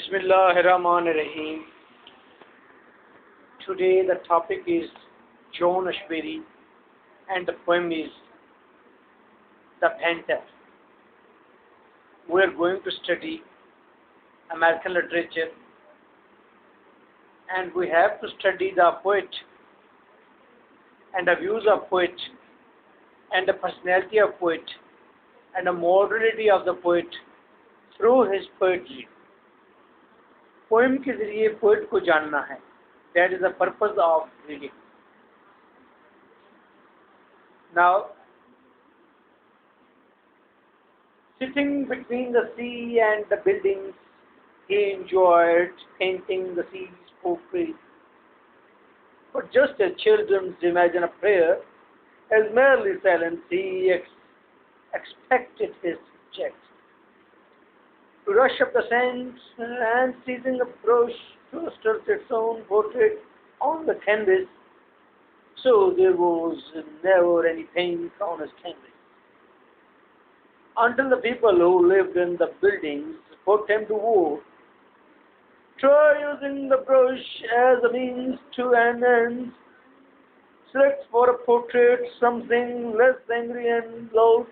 Bismillahirrahmanirrahim. Today the topic is John Ashbery and the poem is The Panther. We are going to study American literature and we have to study the poet and the views of poet and the personality of poet and the morality of the poet through his poetry. Poem के जरिए poet को जानना है. That is the purpose of reading. Now, sitting between the sea and the buildings, he enjoyed painting the sea's portrait. But just as children imagine a prayer as merely silence, he expected his subject to rush up the sands and seizing a brush to start its own portrait on the canvas. So there was never any paint on his canvas. Until the people who lived in the buildings put him to war. Try using the brush as a means to an end. Select for a portrait something less angry and loud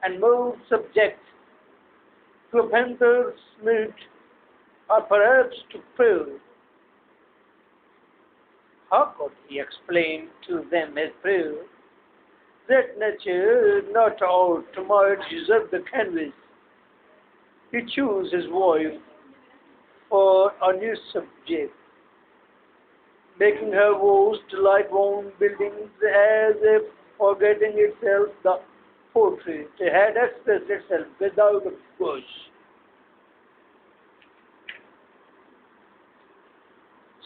and more subject to a panther's meat, or perhaps to prayer. How could he explain to them his prayer that nature not out might deserve the canvas? He chose his wife for a new subject, making her boast like one buildings as if forgetting itself the portrait had expressed itself without a push.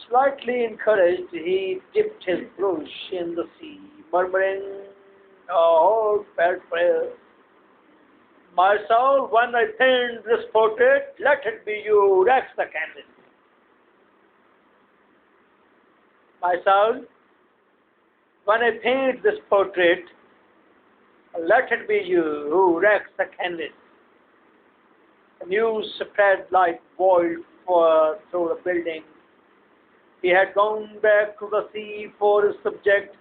Slightly encouraged, he dipped his brush in the sea, murmuring a heartfelt prayer. My soul, when I paint this portrait, let it be you, that's the canvas. My soul, when I paint this portrait, let it be you who wrecks the canvas. The news spread like wildfire through the building. He had gone back to the sea for his subject.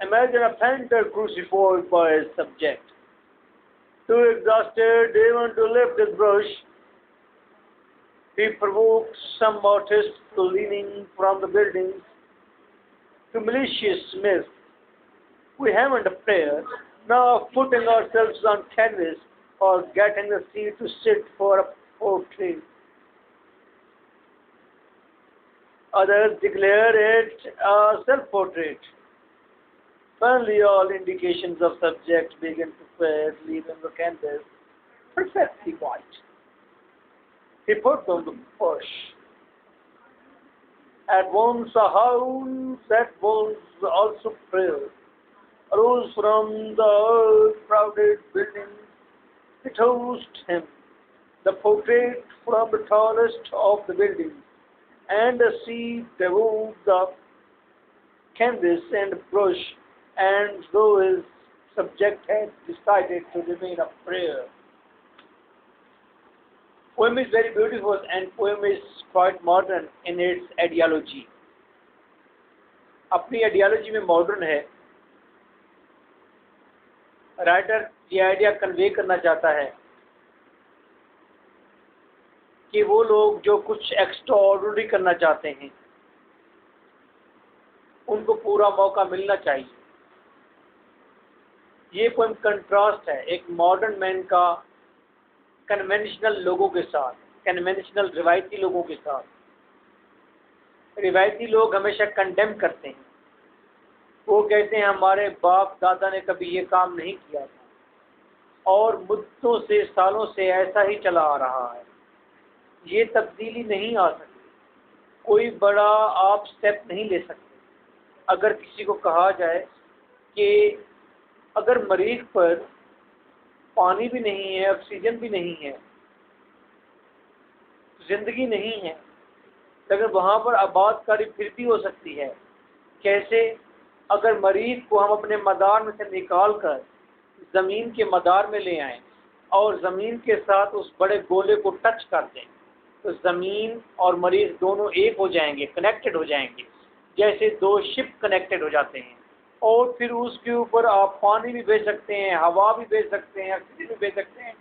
Imagine a panther crucified by his subject. Too exhausted even to lift his brush, he provoked some artists to leaning from the buildings to malicious myth. We haven't a prayer. Now putting ourselves on canvas or getting the sea to sit for a portrait. Others declare it a self-portrait. Finally, all indications of subject begin to fade, leaving the canvas perfectly white. He put on the brush. At once a howl that was also prayer arose from the crowded building. It housed him, the portrait from the tallest of the buildings, and the sea devoured the canvas and brush, and though his subject had decided to remain a prayer. Poem is very beautiful and poem is quite modern in its ideology. अपनी ideology में modern है. Writer ये idea convey करना चाहता है कि वो लोग जो कुछ एक्स्ट्रा ऑर्डिनरी करना चाहते हैं उनको पूरा मौका मिलना चाहिए. ये पोएम कंट्रास्ट है एक मॉडर्न मैन का कन्वेंशनल लोगों के साथ, कन्वेंशनल रिवायती लोगों के साथ. रिवायती लोग हमेशा कंडेम करते हैं. वो कहते हैं हमारे बाप दादा ने कभी ये काम नहीं किया था और मुद्दों से सालों से ऐसा ही चला आ रहा है. ये तब्दीली नहीं आ सकती. कोई बड़ा आप स्टेप नहीं ले सकते. अगर किसी को कहा जाए कि अगर मरीज पर पानी भी नहीं है, ऑक्सीजन भी नहीं है, जिंदगी नहीं है, लेकिन वहाँ पर आबादकारी फिर भी हो सकती है. कैसे? अगर मरीज को हम अपने मदार में से निकाल कर ज़मीन के मदार में ले आएं और ज़मीन के साथ उस बड़े गोले को टच कर दें तो ज़मीन और मरीज़ दोनों एक हो जाएंगे, कनेक्टेड हो जाएंगे, जैसे दो शिप कनेक्टेड हो जाते हैं। और फिर उसके ऊपर आप पानी भी भेज सकते हैं, हवा भी भेज सकते हैं, ऑक्सीजन भी भेज सकते हैं,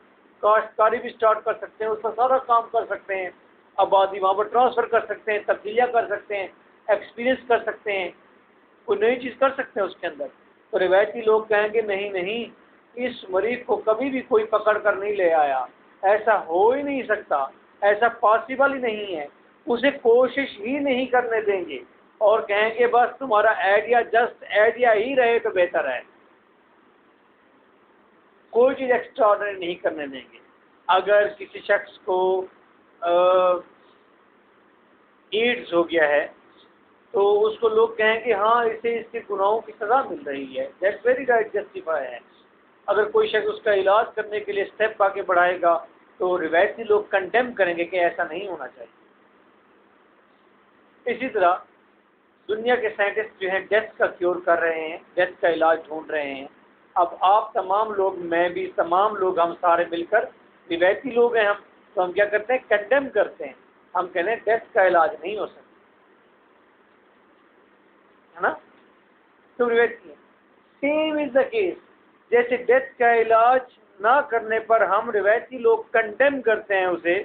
काश्तकारी भी स्टार्ट कर सकते हैं, उसका सारा काम कर सकते हैं, आबादी वहाँ पर ट्रांसफ़र कर सकते हैं, तब्दीलियाँ कर सकते हैं, एक्सपीरियंस कर सकते हैं, कोई नई चीज़ कर सकते हैं उसके अंदर। तो रिवायती लोग कहेंगे नहीं नहीं, इस मरीज को कभी भी कोई पकड़ कर नहीं ले आया, ऐसा हो ही नहीं सकता, ऐसा पॉसिबल ही नहीं है, उसे कोशिश ही नहीं करने देंगे और कहेंगे बस तुम्हारा आइडिया जस्ट आइडिया ही रहे तो बेहतर है, कोई चीज़ एक्स्ट्राऑर्डिनरी नहीं करने देंगे। अगर किसी शख्स को एड्स हो गया है तो उसको लोग कहेंगे हाँ इसे इसके गुनाहों की सज़ा मिल रही है, दैट्स वेरी राइट, जस्टिफाई है। अगर कोई शख्स उसका इलाज करने के लिए स्टेप आगे बढ़ाएगा तो रिवायती लोग कंडेम करेंगे कि ऐसा नहीं होना चाहिए। इसी तरह दुनिया के साइंटिस्ट जो हैं डेथ का क्योर कर रहे हैं, डेथ का इलाज ढूंढ रहे हैं। अब आप तमाम लोग, मैं भी, तमाम लोग, हम सारे मिलकर रिवायती लोग हैं हम, तो हम क्या करते हैं, कंडेम करते हैं, हम कहते हैं डेथ का इलाज नहीं हो सकता, है ना। तो रिवायती सेम इज द केस, जैसे डेथ का इलाज ना करने पर हम रिवायती लोग कंडेम करते हैं उसे,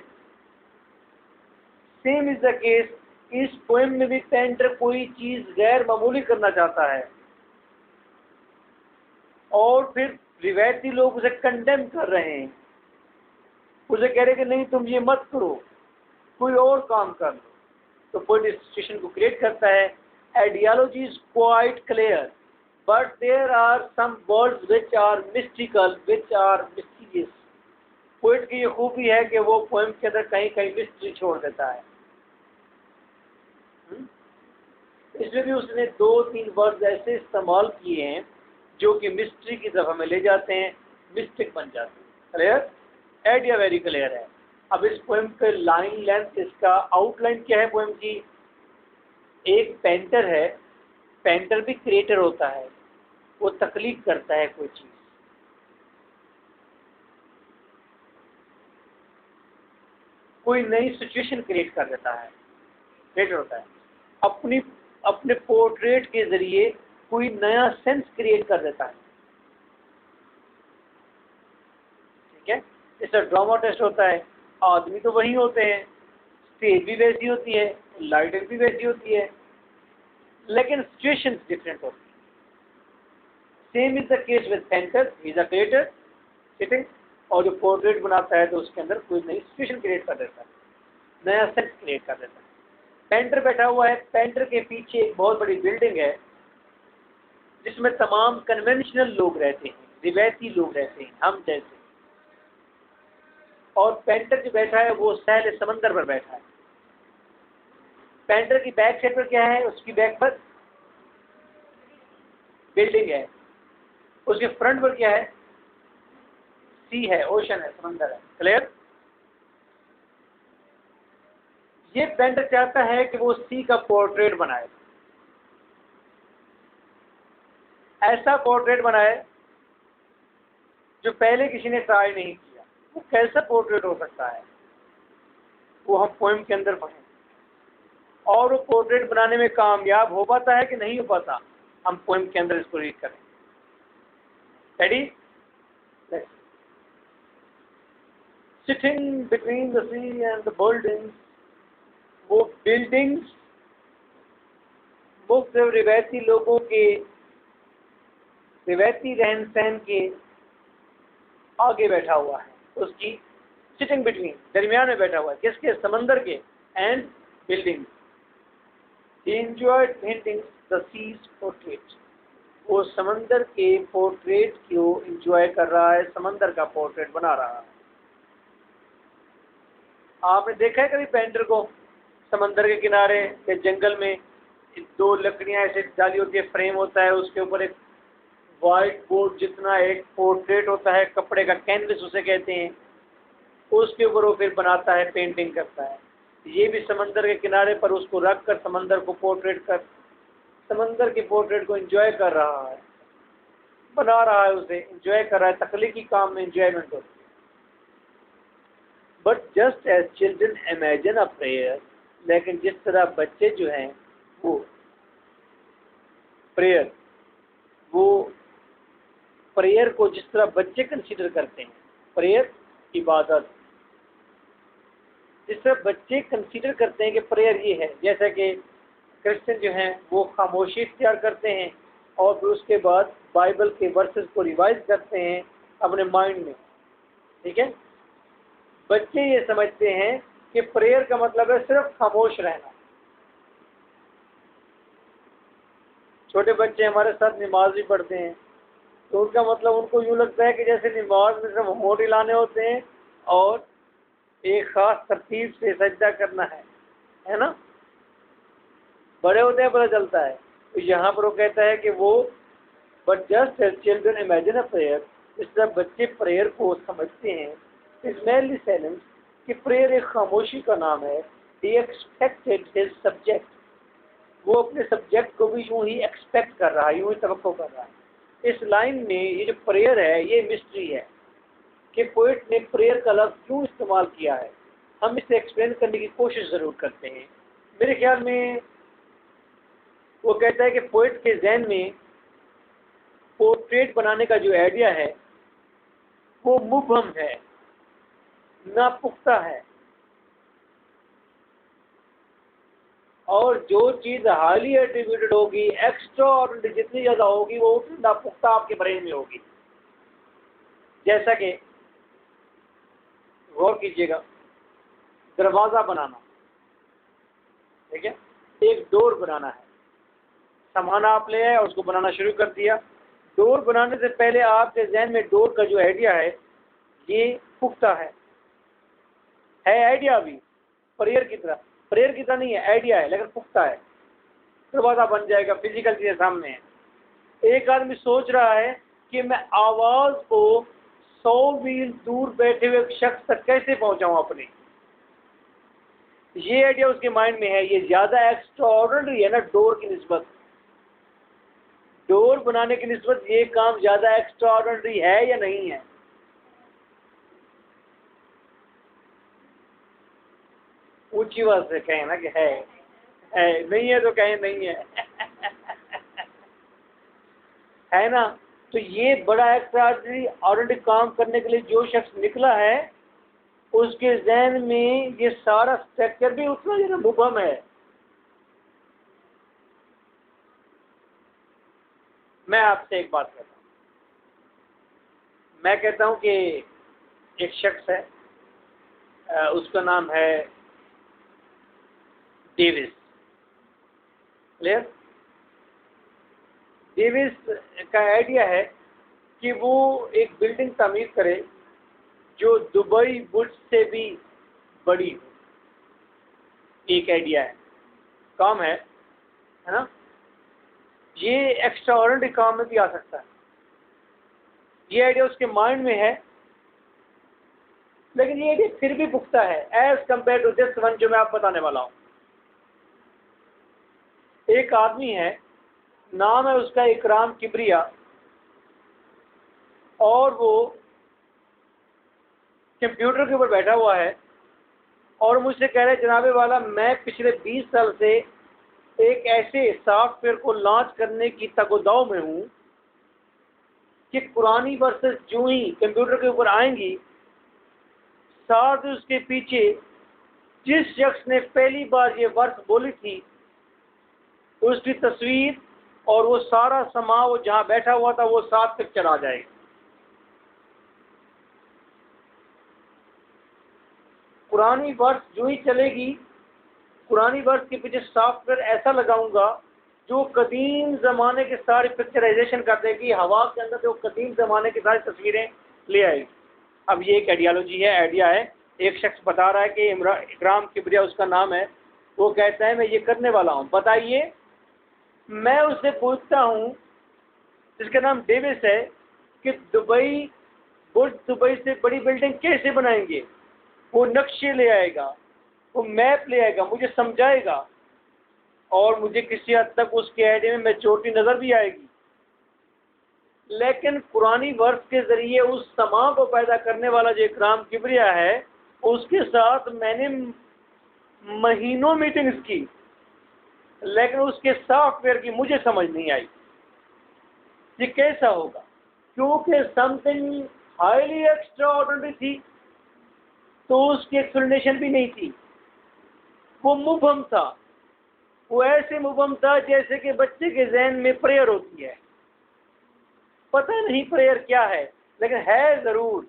सेम इज द केस इस पोएम में भी पेंटर कोई चीज गैर मामूली करना चाहता है और फिर रिवायती लोग उसे कंडेम कर रहे हैं, उसे कह रहे कि नहीं तुम ये मत करो, कोई और काम कर लो। तो पोएट इस सिचुएशन को क्रिएट करता है, ideology is quite clear but there are some words which are mystical, which are mysterious। Poet की ये खूबी है कि वो पोएम के अंदर कहीं कहीं मिस्ट्री छोड़ देता है। इसलिए भी उसने 2-3 वर्ड ऐसे इस्तेमाल किए हैं जो कि मिस्ट्री की तरफ हमें ले जाते हैं, मिस्टिक बन जाते हैं। क्लियर, आइडिया वेरी क्लियर है। अब इस पोएम के लाइन लेंथ, इसका आउटलाइन क्या है पोएम की। एक पेंटर है, पेंटर भी क्रिएटर होता है, वो तख्लीक करता है कोई चीज़, कोई नई सिचुएशन क्रिएट कर देता है, क्रिएटर होता है, अपनी अपने पोर्ट्रेट के जरिए कोई नया सेंस क्रिएट कर देता है। ठीक है, इसका ड्रामा टेस्ट होता है, आदमी तो वही होते हैं, स्टेज भी वैसी होती है, लाइटिंग भी वैसी होती है, लेकिन सिचुएशन डिफरेंट होती है। Same is the case with painter, he is a creator sitting, और जो पोर्ट्रेट बनाता है तो उसके अंदर कोई नई सिचुएशन क्रिएट कर देता है, नया सेंस क्रिएट कर देता है। पेंटर बैठा हुआ है, पेंटर के पीछे एक बहुत बड़ी बिल्डिंग है जिसमें तमाम कन्वेंशनल लोग रहते हैं, रिवायती लोग रहते हैं, हम जैसे। और पेंटर जो बैठा है वो सहल समंदर पर बैठा है। पेंटर की बैक साइड पर क्या है, उसकी बैक पर बिल्डिंग है, उसके फ्रंट पर क्या है, सी है, ओशन है, समंदर है। क्लियर, ये पेंटर चाहता है कि वो सी का पोर्ट्रेट बनाए, ऐसा पोर्ट्रेट बनाए जो पहले किसी ने ट्राई नहीं किया। वो कैसा पोर्ट्रेट हो सकता है, वो हम पोएम के अंदर पढ़ें, और वो पोर्ट्रेट बनाने में कामयाब हो पाता है कि नहीं हो पाता, हम पोएम के अंदर इसको रीड करें। Ready, sitting between the sea and the buildings, वो बिल्डिंग्स मुख्तलिफ रिवायती लोगों के रिवायती रहन सहन के आगे बैठा हुआ है, उसकी सिटिंग बिटवीन, दरमियान में बैठा हुआ है, किसके, समंदर के, and building. He enjoyed painting the sea's portrait। वो समंदर के पोर्ट्रेट को एंजॉय कर रहा है, समंदर का पोर्ट्रेट बना रहा है। आपने देखा है कभी पेंटर को समंदर के किनारे या जंगल में, दो लकड़ियां ऐसे डाली होती है, फ्रेम होता है, उसके ऊपर एक वाइट बोर्ड जितना एक पोर्ट्रेट होता है, कपड़े का कैनवस उसे कहते हैं, उसके ऊपर वो फिर बनाता है, पेंटिंग करता है। ये भी समंदर के किनारे पर उसको रख कर समंदर को पोर्ट्रेट कर, समंदर के पोर्ट्रेट को एंजॉय कर रहा है, बना रहा है, उसे एंजॉय कर रहा है, तख्लीकी काम में एंजॉयमेंट होती है। But just as children imagine a prayer, लेकिन जिस तरह बच्चे जो हैं वो प्रेयर वो प्रेयर को जिस तरह बच्चे कंसीडर करते हैं, प्रेयर इबादत, जिस तरह बच्चे कंसीडर करते हैं कि प्रेयर ये है, जैसा कि क्रिश्चियन जो हैं वो खामोशी इख्तियार करते हैं और फिर उसके बाद बाइबल के वर्सेस को रिवाइज करते हैं अपने माइंड में, ठीक है। बच्चे ये समझते हैं कि प्रेयर का मतलब है सिर्फ खामोश रहना। छोटे बच्चे हमारे साथ नमाज भी पढ़ते हैं तो उनका मतलब उनको यूँ लगता है कि जैसे नमाज में सिर्फ होंठ हिलाने होते हैं और एक ख़ास तरतीब से सजदा करना है ना। बड़े होते हैं पता चलता है। तो यहाँ पर वो कहता है कि वो but just as children imagine a prayer, इस तरह बच्चे प्रेयर को समझते हैं इज मेरली साइलेंस, कि प्रेयर एक खामोशी का नाम है। ही एक्सपेक्टेड हिज सब्जेक्ट, वो अपने सब्जेक्ट को भी यूँ ही एक्सपेक्ट कर रहा है, यूँ ही तवक्को कर रहा है। इस लाइन में ये जो प्रेयर है ये मिस्ट्री है कि पोइट ने प्रेयर का लफ्ज़ क्यों इस्तेमाल किया है। हम इसे एक्सप्लेन करने की कोशिश ज़रूर करते हैं। मेरे ख्याल में वो कहता है कि पोइट के जहन में पोर्ट्रेट बनाने का जो आइडिया है वो मुबहम है, नापुख्ता है, और जो चीज़ हाईली एट्रीब्यूटेड होगी, एक्स्ट्रा ऑर्डिनरी जितनी ज़्यादा होगी वो उतनी नापुख्ता आपके ब्रेन में होगी। जैसा कि गौर कीजिएगा, दरवाज़ा बनाना, ठीक है, एक डोर बनाना है, सामान आप ले आए और उसको बनाना शुरू कर दिया। डोर बनाने से पहले आपके जहन में डोर का जो आइडिया है ये पुख्ता है आइडिया भी प्रेयर की तरह नहीं है, आइडिया है लेकिन पुख्ता है। दरवाज़ा बन जाएगा, फिजिकल चीज़ें सामने है। एक आदमी सोच रहा है कि मैं आवाज़ को 100 मील दूर बैठे हुए शख्स तक कैसे पहुंचाऊं अपने, ये आइडिया उसके माइंड में है। ये ज़्यादा एक्स्ट्रा ऑर्डिनरी है ना डोर की निस्बत, डोर बनाने की निस्बत ये काम ज़्यादा एक्स्ट्रा ऑर्डिनरी है या नहीं है। ऊंची आवाज़ से कहें ना कि है, नहीं है तो कहें नहीं है है ना। तो ये बड़ा एक्स्ट्रा ऑर्डिनरी काम करने के लिए जो शख्स निकला है उसके जहन में ये सारा स्ट्रक्चर भी उतना ज़्यादा मुबहम है। मैं आपसे एक बात कहता हूँ, मैं कहता हूँ कि एक शख्स है, उसका नाम है डेविस, क्लियर। डेविस का आइडिया है कि वो एक बिल्डिंग तामीर करे जो दुबई बुर्ज से भी बड़ी हो। एक आइडिया है, काम है ना। ये एक्स्ट्रा ऑर्डिनरी काम में भी आ सकता है, ये आइडिया उसके माइंड में है, लेकिन ये आइडिया फिर भी पुख्ता है as compare to this one जो मैं आपको बताने वाला हूँ। एक आदमी है, नाम है उसका इकराम किबरिया, और वो कंप्यूटर के ऊपर बैठा हुआ है और मुझसे कह रहे जनाबे वाला मैं पिछले 20 साल से एक ऐसे सॉफ्टवेयर को लॉन्च करने की तगोदाव में हूँ कि पुरानी वर्सेस जो ही कंप्यूटर के ऊपर आएंगी, साथ उसके पीछे जिस शख्स ने पहली बार ये वर्स बोली थी उसकी तस्वीर और वो सारा समा वो जहाँ बैठा हुआ था वो साथ पिक्चर आ जाएगी। पुरानी वर्स जो ही चलेगी, पुरानी वर्स के पीछे सॉफ्टवेयर ऐसा लगाऊंगा जो कदीम ज़माने के सारी पिक्चराइजेशन कर देगी, हवा के अंदर जो कदीम ज़माने की सारी तस्वीरें ले आएगी। अब ये एक आइडियालॉजी है, आइडिया है। एक शख्स बता रहा है कि इकराम किबरिया उसका नाम है, वो कहता है मैं ये करने वाला हूँ, बताइए। मैं उससे पूछता हूँ जिसका नाम डेविस है कि दुबई बुर्ज दुबई से बड़ी बिल्डिंग कैसे बनाएंगे। वो नक्शे ले आएगा, वो मैप ले आएगा, मुझे समझाएगा और मुझे किसी हद तक उसके आइडिया में मैच्योरिटी नज़र भी आएगी। लेकिन पुरानी वर्ष के ज़रिए उस समा को पैदा करने वाला जो इकराम किबरिया है उसके साथ मैंने महीनों मीटिंग्स की, लेकिन उसके सॉफ्टवेयर की मुझे समझ नहीं आई। ये कैसा होगा? क्योंकि समथिंग हाईली एक्स्ट्रा ऑर्डिनरी थी, तो उसकी एक्सप्लेनेशन भी नहीं थी। वो मुबहम था, वो ऐसे मुबहम था जैसे कि बच्चे के जहन में प्रेयर होती है, पता नहीं प्रेयर क्या है, लेकिन है जरूर।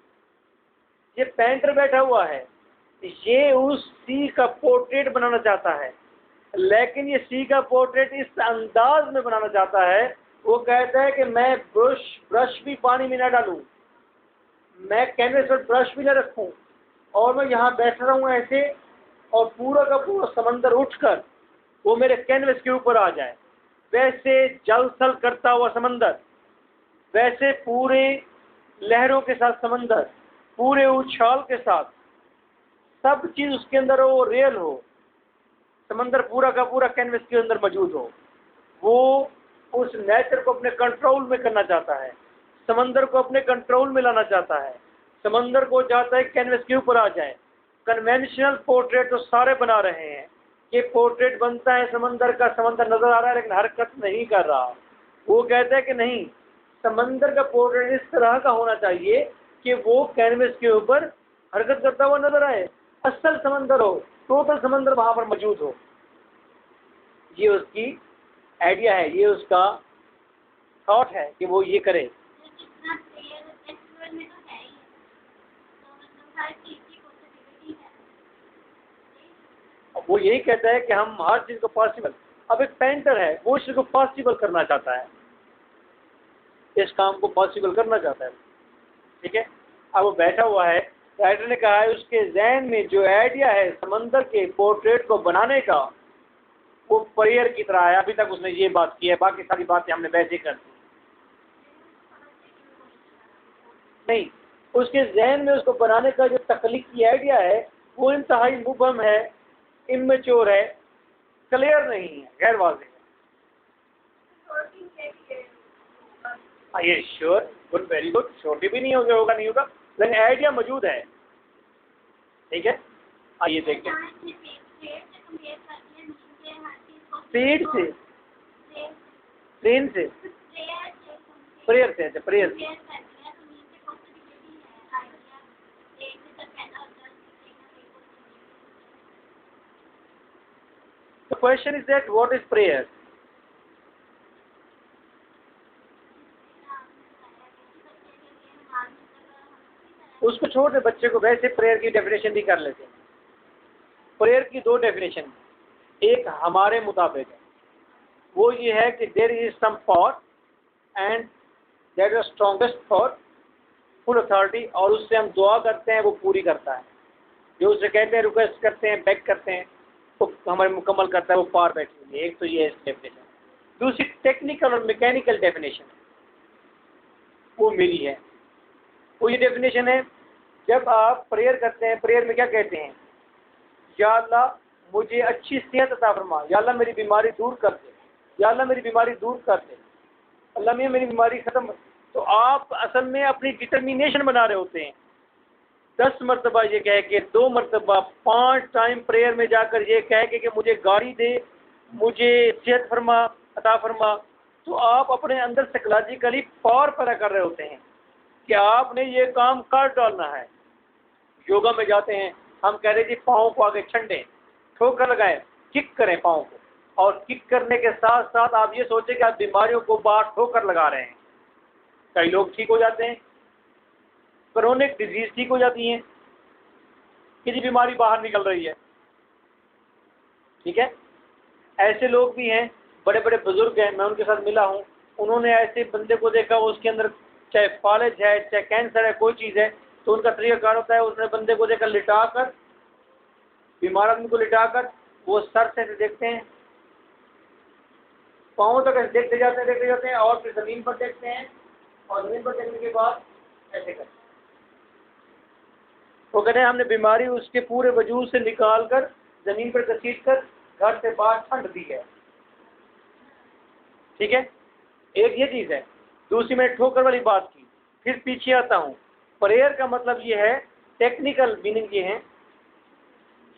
ये पेंटर बैठा हुआ है, ये उस सी का पोर्ट्रेट बनाना चाहता है, लेकिन ये सी का पोर्ट्रेट इस अंदाज में बनाना चाहता है। वो कहता है कि मैं ब्रश भी पानी में ना डालूं, मैं कैनवस पर ब्रश भी ना रखूं, और मैं यहाँ बैठ रहा हूँ ऐसे, और पूरा का पूरा समंदर उठकर वो मेरे कैनवस के ऊपर आ जाए। वैसे जल थल करता हुआ समंदर, वैसे पूरे लहरों के साथ समंदर, पूरे उछाल के साथ, सब चीज उसके अंदर हो, रियल हो, समंदर पूरा का पूरा कैनवस के अंदर मौजूद हो। वो उस नेचर को अपने कंट्रोल में करना चाहता है, समंदर को अपने कंट्रोल में लाना चाहता है, समंदर को चाहता है कैनवस के ऊपर आ जाए। कन्वेंशनल पोर्ट्रेट तो सारे बना रहे हैं, ये पोर्ट्रेट बनता है समंदर का, समंदर नजर आ रहा है लेकिन हरकत नहीं कर रहा। वो कहता है कि नहीं, समंदर का पोर्ट्रेट इस तरह का होना चाहिए कि वो कैनवस के ऊपर हरकत करता हुआ नजर आए, असल समंदर हो, टोटल समंदर वहां पर मौजूद हो। ये उसकी आइडिया है, ये उसका थॉट है कि वो ये करे। वो यही कहता है कि हम हर चीज को पॉसिबल, अब एक पेंटर है, वो इस चीज को पॉसिबल करना चाहता है, इस काम को पॉसिबल करना चाहता है। ठीक है, अब वो बैठा हुआ है, राइटर ने कहा है उसके जहन में जो आइडिया है समंदर के पोर्ट्रेट को बनाने का, वो प्रेयर की तरह है। अभी तक उसने ये बात की है, बाकी सारी बातें हमने वैसे कर दी। नहीं, उसके जहन में उसको बनाने का जो तख्लीकी आइडिया है वो इंतहाई मुबहम है, इमेच्योर है, क्लियर नहीं है, गैर वाज़ेह है। ये श्योर, गुड, वेरी गुड, छोटी भी नहीं होगा नहीं होगा, लेकिन आइडिया मौजूद है। ठीक है, आइए देखते हैं। पेड़ से, ट्रेन से, प्रेयर से, अच्छा प्रेयर से। The question is that what is prayer? उसको छोड़ दे, बच्चे को वैसे प्रेयर की डेफिनेशन भी कर लेते हैं। प्रेयर की दो डेफिनेशन, एक हमारे मुताबिक है, वो ये है कि there is some power and that is strongest power, full authority, और उससे हम दुआ करते हैं, वो पूरी करता है। जो उससे कहते हैं, रिक्वेस्ट करते हैं, बेग करते हैं, तो हमारे मुकम्मल करता है, वो पार बैठी हुई है। एक तो ये है डेफिनेशन। दूसरी टेक्निकल और मैकेनिकल डेफिनेशन वो मेरी है। वो ये डेफिनेशन है, जब आप प्रेयर करते हैं, प्रेयर में क्या कहते हैं? या अल्लाह मुझे अच्छी सेहत अता फरमा, या अल्लाह मेरी बीमारी दूर कर दे, या अल्लाह मेरी बीमारी दूर कर दे, अल्लाह में मेरी बीमारी खत्म। तो आप असल में अपनी डिटर्मिनेशन बना रहे होते हैं। 10 मरतबा ये कह के, 2 मरतबा, 5 टाइम प्रेयर में जाकर ये कह के कि मुझे गाड़ी दे, मुझे सेहत फरमा, अता फरमा। तो आप अपने अंदर साइकोलॉजिकली पावर पैदा कर रहे होते हैं कि आपने ये काम कर डालना है। योगा में जाते हैं, हम कह रहे जी पाँव को आगे छंडें, ठोकर लगाएं, किक करें पाँव को, और किक करने के साथ साथ आप ये सोचें कि आप बीमारियों को बाहर ठोकर लगा रहे हैं। कई लोग ठीक हो जाते हैं, क्रोनिक डिजीज ठीक हो जाती हैं, किसी बीमारी बाहर निकल रही है। ठीक है, ऐसे लोग भी हैं, बड़े बड़े बुजुर्ग हैं, मैं उनके साथ मिला हूँ, उन्होंने ऐसे बंदे को देखा, उसके अंदर चाहे फालिज है, चाहे कैंसर है, कोई चीज़ है, तो उनका तरीकाकार होता है, उसने बंदे को देखकर लिटा कर, बीमार आदमी को लिटा कर, वो सर से देखते हैं, पाँव तक ऐसे देखते जाते हैं, और फिर ज़मीन पर देखते हैं, और ज़मीन पर देखने के बाद ऐसे करते हैं। वो कहते हैं हमने बीमारी उसके पूरे वजूद से निकाल कर ज़मीन पर घसीट कर घर से बाहर छंड दी है। ठीक है, एक ये चीज़ है। दूसरी मैंने ठोकर वाली बात की, फिर पीछे आता हूँ। प्रेयर का मतलब ये है, टेक्निकल मीनिंग ये है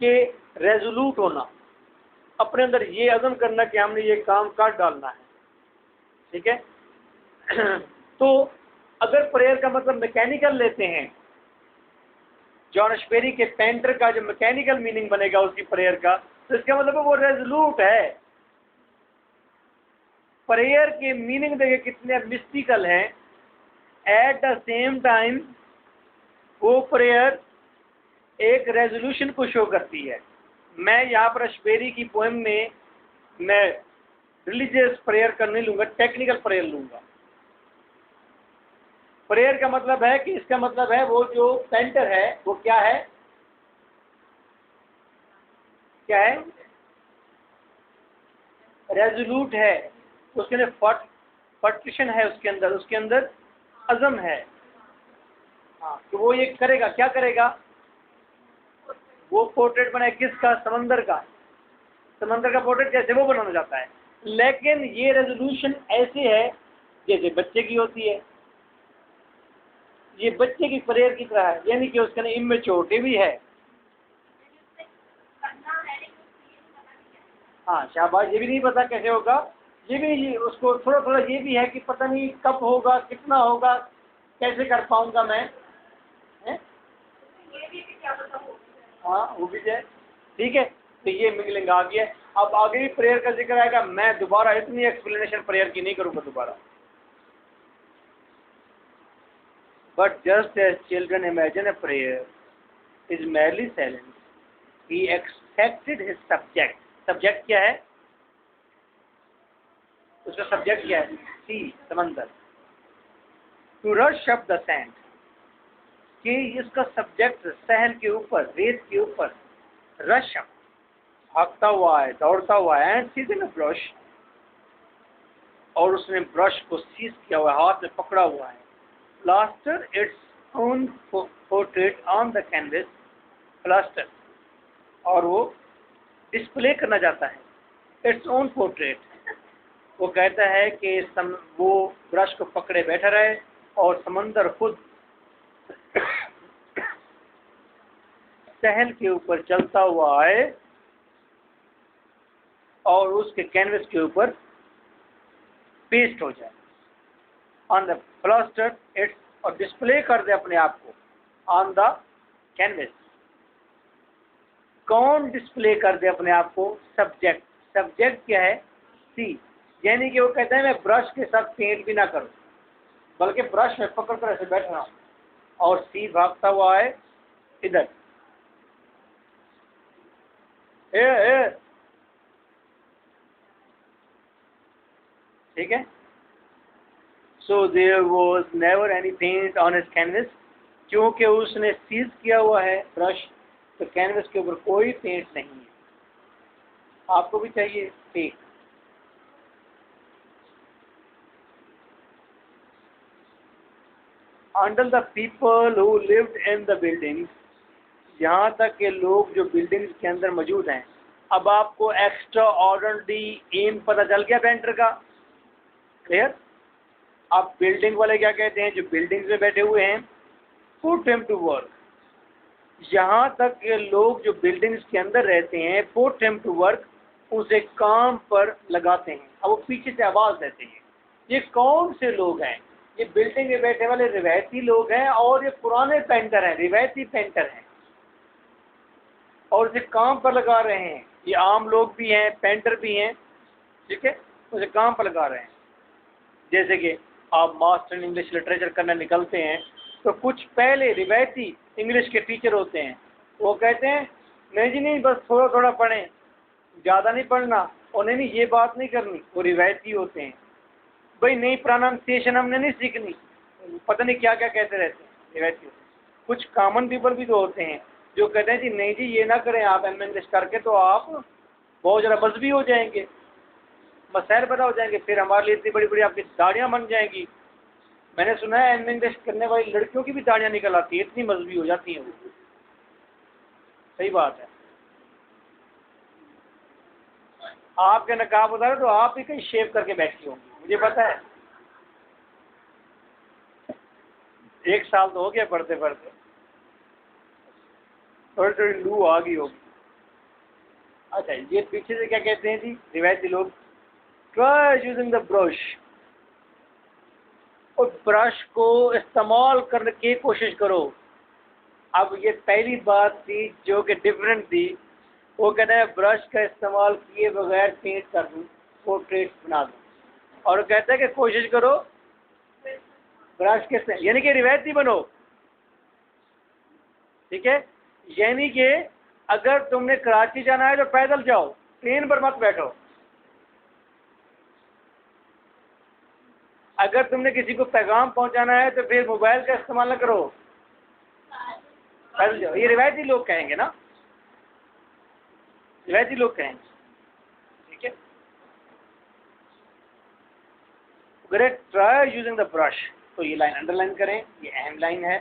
कि रेजोल्यूट होना, अपने अंदर ये अज़म करना कि हमने ये काम कर डालना है, ठीक है। तो अगर प्रेयर का मतलब मैकेनिकल लेते हैं, जॉन स्पेरी के पेंटर का जो मैकेनिकल मीनिंग बनेगा उसकी प्रेयर का, तो इसका मतलब वो रेजोल्यूट है। प्रेयर के मीनिंग देखिए कितने मिस्टिकल हैं। एट द सेम टाइम वो प्रेयर एक रेजोल्यूशन को शो करती है। मैं यहाँ पर स्पेरी की पोएम में मैं रिलीजियस प्रेयर का नहीं लूँगा, टेक्निकल प्रेयर लूँगा। प्रेयर का मतलब है कि इसका मतलब है वो जो पेंटर है वो क्या है, क्या है, रेजोल्यूट है, उसके अंदर पर्टिशन है, उसके अंदर अज़म है। हाँ, तो वो ये करेगा, क्या करेगा, वो पोर्ट्रेट बनाए किसका, समंदर का। समंदर का पोर्ट्रेट कैसे वो बनाना चाहता है, लेकिन ये रेजोल्यूशन ऐसे है जैसे बच्चे की होती है। ये बच्चे की प्रेयर की तरह है, यानी कि उसके अंदर इमेच्योरिटी भी है। हाँ शाबाश, ये भी नहीं पता कैसे होगा, ये भी उसको थोड़ा थोड़ा ये भी है कि पता नहीं कब होगा, कितना होगा, कैसे कर पाऊंगा मैं, है? हाँ वो भी है, ठीक है। तो ये मिंगलिंग आ गया। अब आगे भी प्रेयर का जिक्र आएगा, मैं दोबारा इतनी एक्सप्लेनेशन प्रेयर की नहीं करूंगा दोबारा। But just as children imagine a prayer is merely silence, he expected his subject। Subject क्या है, उसका सब्जेक्ट क्या है, सी समंदर, to rush up the sand, कि इसका सब्जेक्ट सहल के ऊपर, रेत के ऊपर रश अप, भागता हुआ है, दौड़ता हुआ है, एंड सीजन में ब्रश, और उसने ब्रश को सीज किया हुआ है, हाथ में पकड़ा हुआ है, plaster its own portrait on the canvas, plaster, और वो डिस्प्ले करना चाहता है इट्स ओन पोर्ट्रेट। वो कहता है कि वो ब्रश को पकड़े बैठा रहे और समंदर खुद सहल के ऊपर चलता हुआ आए और उसके कैनवस के ऊपर पेस्ट हो जाए, ऑन द प्लास्टर इट्स, और डिस्प्ले कर दे अपने आप को ऑन द कैनवस। कौन डिस्प्ले कर दे अपने आप को, सब्जेक्ट। सब्जेक्ट क्या है, सी, यानी कि वो कहते हैं मैं ब्रश के साथ पेंट भी ना करूं, बल्कि ब्रश में पकड़ कर ऐसे बैठ रहा हूं, और सी भागता हुआ है इधर, ठीक है। So there was never any paint on his canvas, क्योंकि उसने सीज किया हुआ है ब्रश, तो कैनवस के ऊपर कोई पेंट नहीं है। आपको भी चाहिए paint. Under the people who lived in the buildings, यहाँ तक के लोग जो बिल्डिंग्स के अंदर मौजूद हैं। अब आपको एक्स्ट्रा ऑर्डिनरी एम पता चल गया पेंटर का, क्लियर। अब बिल्डिंग वाले क्या कहते हैं, जो बिल्डिंग्स में बैठे हुए हैं, पुट हिम टू वर्क। यहाँ तक के लोग जो बिल्डिंग्स के अंदर रहते हैं, पुट हिम टू वर्क, उसे काम पर लगाते हैं। अब वो पीछे से आवाज़ देते हैं। ये कौन से लोग हैं, ये बिल्डिंग में बैठे वाले रिवायती लोग हैं, और ये पुराने पेंटर हैं, रिवायती पेंटर हैं, और उसे काम पर लगा रहे हैं। ये आम लोग भी हैं, पेंटर भी हैं, ठीक है, उसे काम पर लगा रहे हैं। जैसे कि आप मास्टर इन इंग्लिश लिटरेचर करने निकलते हैं, तो कुछ पहले रिवायती इंग्लिश के टीचर होते हैं, वो कहते हैं नहीं जी नहीं, बस थोड़ा थोड़ा पढ़ें, ज़्यादा नहीं पढ़ना, और नहीं ये बात नहीं करनी। वो रिवायती होते हैं, भाई नई प्रोनाउंसिएशन हमने नहीं सीखनी, पता नहीं क्या क्या कहते रहते हैं, रिवायती होते हैं। कुछ कॉमन पीपल भी तो होते हैं जो कहते हैं जी नहीं जी ये ना करें आप, एम इंग्लिश करके तो आप बहुत ज़्यादा मजबी हो जाएंगे, मसाइल पैदा हो जाएंगे, फिर हमारे लिए इतनी बड़ी बड़ी आपकी दाढ़ियाँ बन जाएंगी। मैंने सुना है एम इंग्लिश करने वाली लड़कियों की भी दाढ़ियाँ निकल आती है, इतनी मजबूत हो जाती हैं वो। सही बात है। आपके नकाब उतारे तो आप ही कहीं शेव करके बैठी होंगी, मुझे पता है। 1 साल तो हो गया पढ़ते पढ़ते, थोड़ी थोड़ी लू आ गई होगी। अच्छा, ये पीछे से क्या कहते हैं जी रिवायती लोग? Try using the brush. और ब्रश को इस्तेमाल करने की कोशिश करो। अब ये पहली बात थी जो कि डिफरेंट थी। वो कहता है ब्रश का इस्तेमाल किए बगैर पेंट कर दूँ, पोर्ट्रेट बना दूँ। और कहता है कि कोशिश करो ब्रश के से, यानी कि रिवायती बनो। ठीक है, यानी कि अगर तुमने कराची जाना है तो पैदल जाओ, ट्रेन पर मत बैठो। अगर तुमने किसी को पैगाम पहुंचाना है तो फिर मोबाइल का इस्तेमाल न करो, पैदल जाओ। ये रिवायती लोग कहेंगे ना, रिवायती लोग कहेंगे। ठीक है, great, try using the brush. तो ये लाइन अंडरलाइन करें, ये अहम लाइन है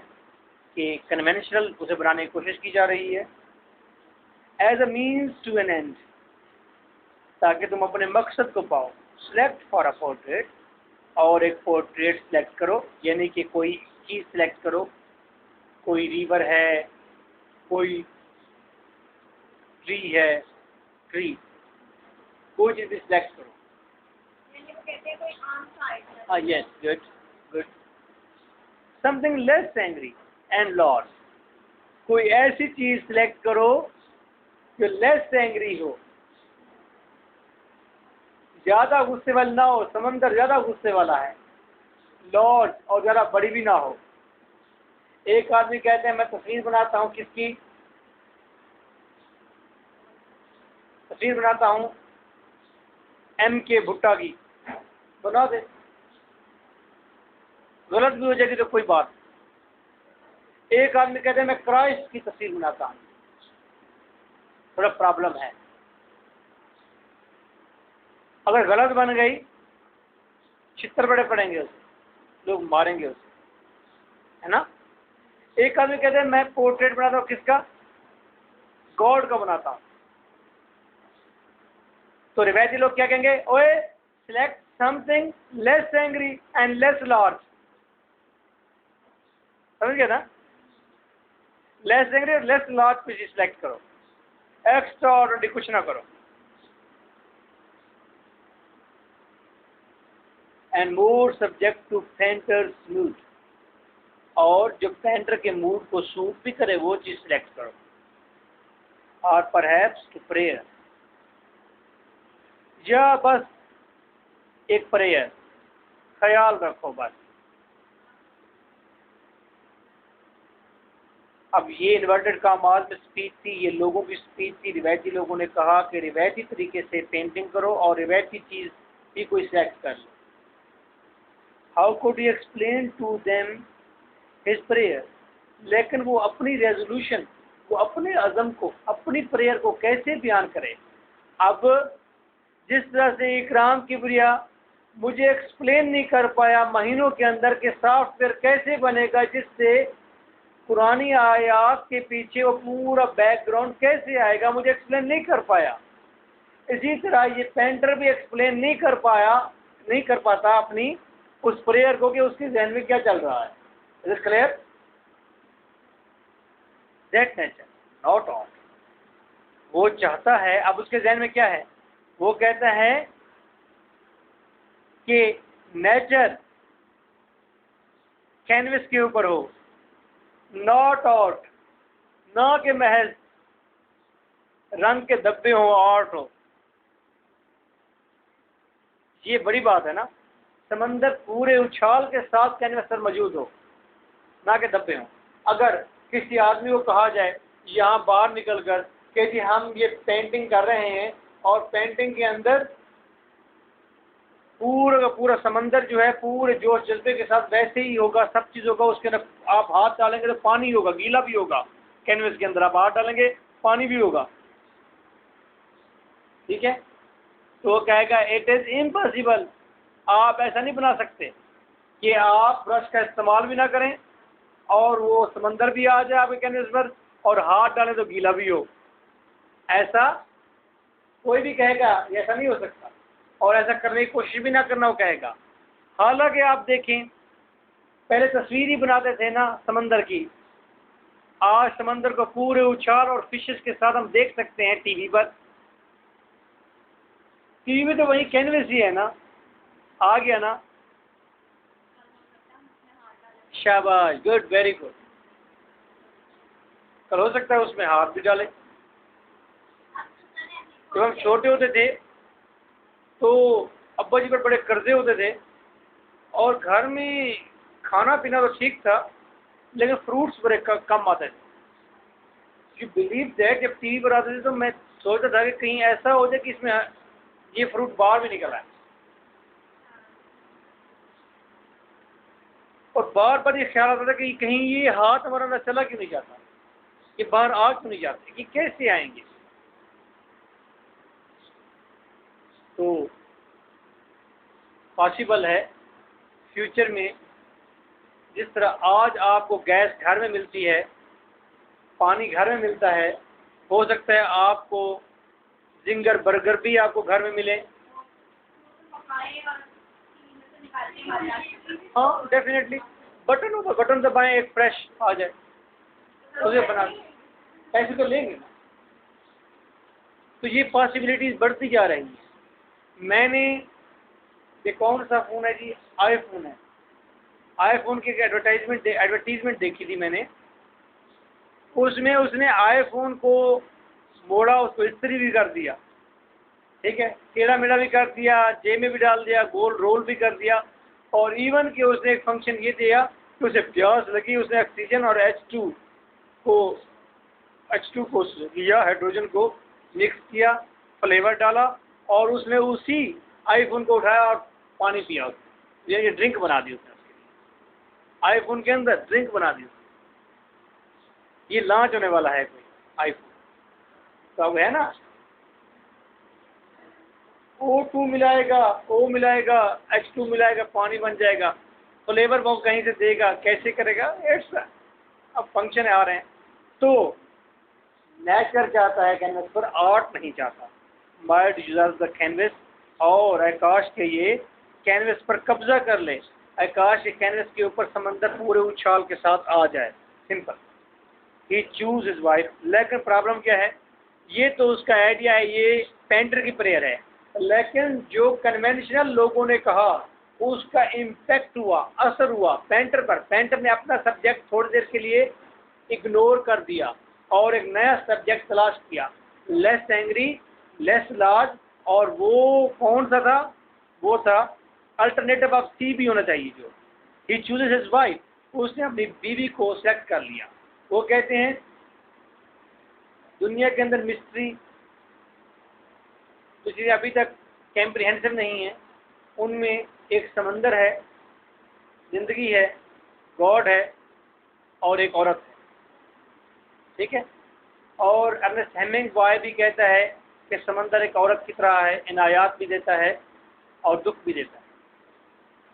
कि कन्वेंशनल उसे बनाने की कोशिश की जा रही है as a means to an end, ताकि तुम अपने मकसद को पाओ। सिलेक्ट फॉर अ पोर्ट्रेट, और एक पोर्ट्रेट सिलेक्ट करो, यानी कि कोई चीज़ सिलेक्ट करो। कोई रिवर है, कोई ट्री है, ट्री, कोई चीज़ भी सिलेक्ट करो। हाँ, yes, good good. Something less angry and loss, कोई ऐसी चीज़ सिलेक्ट करो जो लेस एंग्री हो, ज़्यादा गुस्से वाली ना हो। समंदर ज़्यादा गुस्से वाला है, लॉस, और ज़्यादा बड़ी भी ना हो। एक आदमी कहते हैं मैं तस्वीर बनाता हूँ, किसकी तस्वीर बनाता हूँ? MK भुट्टा की। बना दे, गलत भी हो जाएगी तो कोई बात। एक आदमी कहते हैं मैं क्राइस्ट की तस्वीर बनाता हूँ, थोड़ा प्रॉब्लम है। अगर गलत बन गई छितर बड़े पड़ेंगे उसे, लोग मारेंगे उसे, है ना। एक आदमी कहते हैं मैं पोर्ट्रेट बनाता हूँ, किसका? गॉड का बनाता हूँ। तो रिवायती लोग क्या कहेंगे? ओए, select something less angry and less large. समझ गया ना? लेस एंग्री और लेस लार्ज कुछ सिलेक्ट करो, एक्स्ट्रा ऑर्डिनरी कुछ ना करो। And more subject to painter's mood, और जो पेंटर के मूड को सूट भी करे वो चीज सिलेक्ट करो। और परहैप्स टू प्रेयर, या बस एक प्रेयर, ख्याल रखो बस। अब ये इन्वर्टेड कामात में स्पीच थी, ये लोगों की स्पीच थी। रिवायती लोगों ने कहा कि रिवायती तरीके से पेंटिंग करो और रिवायती चीज़ भी कोई सिलेक्ट कर लो। How could you explain to them his prayer, लेकिन वो अपनी रेजोल्यूशन, वो अपने अज़म को, अपनी प्रेयर को कैसे बयान करे? अब जिस तरह से इकराम किबरिया मुझे एक्सप्लेन नहीं कर पाया महीनों के अंदर के सॉफ्टवेयर कैसे बनेगा जिससे पुरानी आयात के पीछे वो पूरा बैकग्राउंड कैसे आएगा, मुझे एक्सप्लेन नहीं कर पाया। इसी तरह ये पेंटर भी एक्सप्लेन नहीं कर पाता अपनी उस प्रेयर को कि उसके जहन में क्या चल रहा है। Is it clear? That nature not all, वो चाहता है, अब उसके जहन में क्या है? वो कहता है कि नेचर कैनवस के ऊपर हो, नॉट आउट, ना के महज रंग के धब्बे हो, आर्ट हो। ये बड़ी बात है ना, समंदर पूरे उछाल के साथ कैनवस पर मौजूद हो, ना के धब्बे हो। अगर किसी आदमी को कहा जाए यहाँ बाहर निकल कर कि जी हम ये पेंटिंग कर रहे हैं और पेंटिंग के अंदर पूरा का पूरा समंदर जो है पूरे जोश जज्बे के साथ वैसे ही होगा, सब चीज़ होगा, उसके अंदर आप हाथ डालेंगे तो पानी होगा, गीला भी होगा, कैनवस के अंदर आप हाथ डालेंगे पानी भी होगा। ठीक है, तो वो कहेगा इट इज़ इम्पॉसिबल, आप ऐसा नहीं बना सकते कि आप ब्रश का इस्तेमाल भी ना करें और वो समंदर भी आ जाए आपके कैनवस पर और हाथ डालें तो गीला भी हो। ऐसा कोई भी कहेगा ऐसा नहीं हो सकता, और ऐसा करने की कोशिश भी ना करना वो कहेगा। हालांकि आप देखें पहले तस्वीर ही बनाते थे ना समंदर की, आज समंदर को पूरे उछाल और फिशेस के साथ हम देख सकते हैं टीवी पर। टीवी में तो वही कैनवस ही है ना, आ गया ना। शाबाश, गुड, वेरी गुड। कल हो सकता है उसमें हाथ भी डाले। जब हम छोटे होते थे तो अब्बा जी पर बड़े कर्जे होते थे और घर में खाना पीना तो ठीक था लेकिन फ्रूट्स बड़े कम आते थे। यू बिलीव दैट जब टीवी पर आते थे तो मैं सोचता था कि कहीं ऐसा हो जाए कि इसमें ये फ्रूट बाहर भी निकल आए, और बार बार ये ख्याल आता था कि कहीं ये हाथ हमारा ना चला क्यों नहीं जाता, ये बाहर आ क्यों नहीं जाते, ये कैसे आएंगे। तो पॉसिबल है फ्यूचर में जिस तरह आज आपको गैस घर में मिलती है, पानी घर में मिलता है, हो सकता है आपको जिंगर बर्गर भी आपको घर में मिले। हाँ डेफिनेटली, बटन होगा, बटन दबाएं एक फ्रेश आ जाए, उसे बना पैसे तो लेंगे ना। तो ये पॉसिबिलिटीज बढ़ती जा रही हैं। मैंने ये कौन सा फ़ोन है जी, आईफोन है, आईफोन की एडवर्टीजमेंट देखी थी मैंने। उसमें उसने आईफोन को मोड़ा, उसको इस्त्री भी कर दिया, ठीक है, टेढ़ा मेढ़ा भी कर दिया, जेब में भी डाल दिया, गोल रोल भी कर दिया, और इवन कि उसने एक फंक्शन ये दिया कि उसे प्यास लगी, उसने ऑक्सीजन और H2 को लिया, हाइड्रोजन को मिक्स किया, फ्लेवर डाला और उसने उसी आईफोन को उठाया और पानी पिया, ये ड्रिंक बना दी उसने, आईफोन के अंदर ड्रिंक बना दी। ये लॉन्च होने वाला है कोई आईफोन, तो अब है ना, O2 मिलाएगा, O मिलाएगा, H2 मिलाएगा, पानी बन जाएगा, फ्लेवर वो कहीं से देगा, कैसे करेगा, इट्स अब फंक्शन आ रहे हैं। तो नेचर चाहता है कैनवस पर, आर्ट नहीं चाहता। बर्ड यूजर्स द कैनवस, और आकाश के ये कैनवस पर कब्जा कर ले, आकाश के कैनवस के ऊपर समंदर पूरे उछाल के साथ आ जाए, सिंपल। ही चूज हिज वाइफ। लेकिन प्रॉब्लम क्या है, ये तो उसका आइडिया है, ये पेंटर की प्रेयर है, लेकिन जो कन्वेंशनल लोगों ने कहा उसका इम्पैक्ट हुआ, असर हुआ पेंटर पर। पेंटर ने अपना सब्जेक्ट थोड़ी देर के लिए इग्नोर कर दिया और एक नया सब्जेक्ट तलाश किया, लेस एंग्री, लेस लार्ज, और वो कौन सा था, वो था अल्टरनेटिव ऑफ सी भी होना चाहिए। जो ही चूजेस हिज वाइफ, उसने अपनी बीवी को सेलेक्ट कर लिया। वो कहते हैं दुनिया के अंदर मिस्ट्री जो चीज़ें अभी तक कैम्प्रिहेंसिव नहीं है, उनमें एक समंदर है, जिंदगी है, गॉड है और एक औरत है, ठीक है। और अर्नेस्ट हेमिंग्वे भी कहता है कि समंदर एक औरत की तरह है, इनायात भी देता है और दुख भी देता है।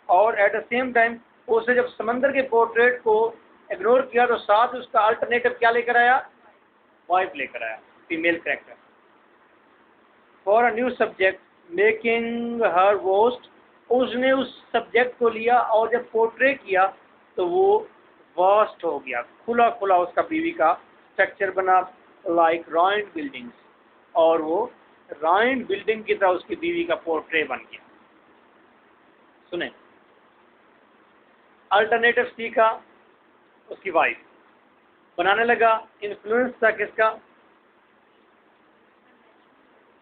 और एट द सेम टाइम उसने जब समंदर के पोर्ट्रेट को इग्नोर किया तो साथ उसका अल्टरनेटिव क्या लेकर आया, वाइफ लेकर आया, female character, for a new subject making her worst. उसने उस सब्जेक्ट को लिया और जब पोर्ट्रे किया तो वो वास्ट हो गया, खुला खुला उसका बीवी का स्ट्रक्चर बना, लाइक रॉइंड बिल्डिंग्स, और वो रॉइंड बिल्डिंग की तरह उसकी बीवी का पोर्ट्रे बन गया। सुने, अल्टरनेटिव सीखा, उसकी वाइफ बनाने लगा, इन्फ्लुएंस था किसका,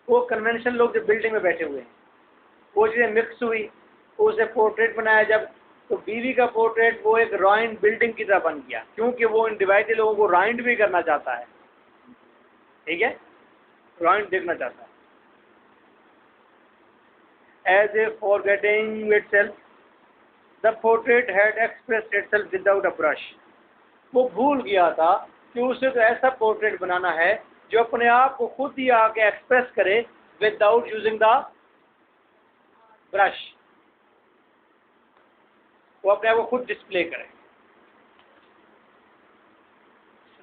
वो कन्वेंशन लोग जो बिल्डिंग में बैठे हुए हैं, वो चीज़ें मिक्स हुई, उसे पोर्ट्रेट बनाया जब, तो बीवी का पोर्ट्रेट वो एक रॉइंड बिल्डिंग की तरह बन गया, क्योंकि वो इन डिवाइडेड लोगों को रॉइंड भी करना चाहता है, ठीक है, रॉइंड देखना चाहता है। As a forgetting itself the portrait had expressed itself without a brush. वो भूल गया था कि उसे तो ऐसा पोर्ट्रेट बनाना है जो अपने आप को खुद ही आके एक्सप्रेस करे विदाउट यूजिंग द ब्रश, वो अपने आप को खुद डिस्प्ले करे।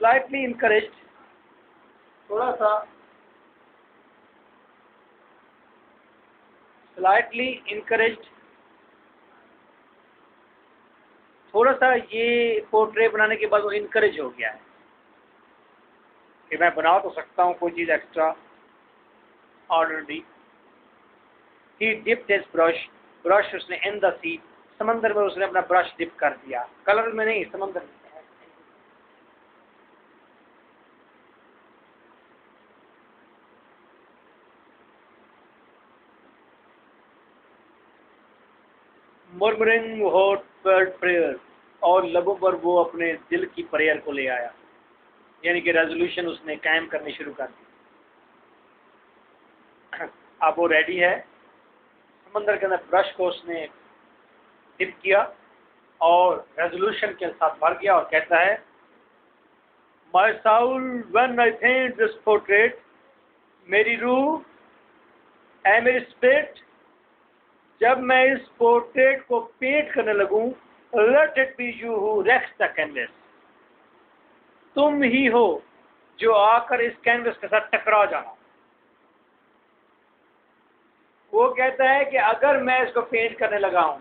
स्लाइटली इनकरेज्ड, थोड़ा सा स्लाइटली इनकरेज्ड, थोड़ा सा ये पोर्ट्रेट बनाने के बाद वो इनकरेज हो गया है कि मैं बना तो सकता हूँ कोई चीज़ extraordinary, He dipped his brush उसने in the sea, समंदर में उसने अपना ब्रश डिप कर दिया, कलर में नहीं, समंदर में। Murmuring heartfelt prayer, और लबों पर वो अपने दिल की प्रेयर को ले आया, यानी कि रेजोल्यूशन उसने कायम करनी शुरू कर दी। अब वो रेडी है, समंदर के अंदर ब्रश को उसने डिप किया और रेजोल्यूशन के साथ भर गया और कहता है, My soul, when I paint this portrait, मेरी रूह है, मेरी स्पिरिट, जब मैं इस पोर्ट्रेट को पेंट करने लगूं, let it be you who wrecks the canvas, तुम ही हो जो आकर इस कैनवस के साथ टकरा जाना। वो कहता है कि अगर मैं इसको पेंट करने लगा हूं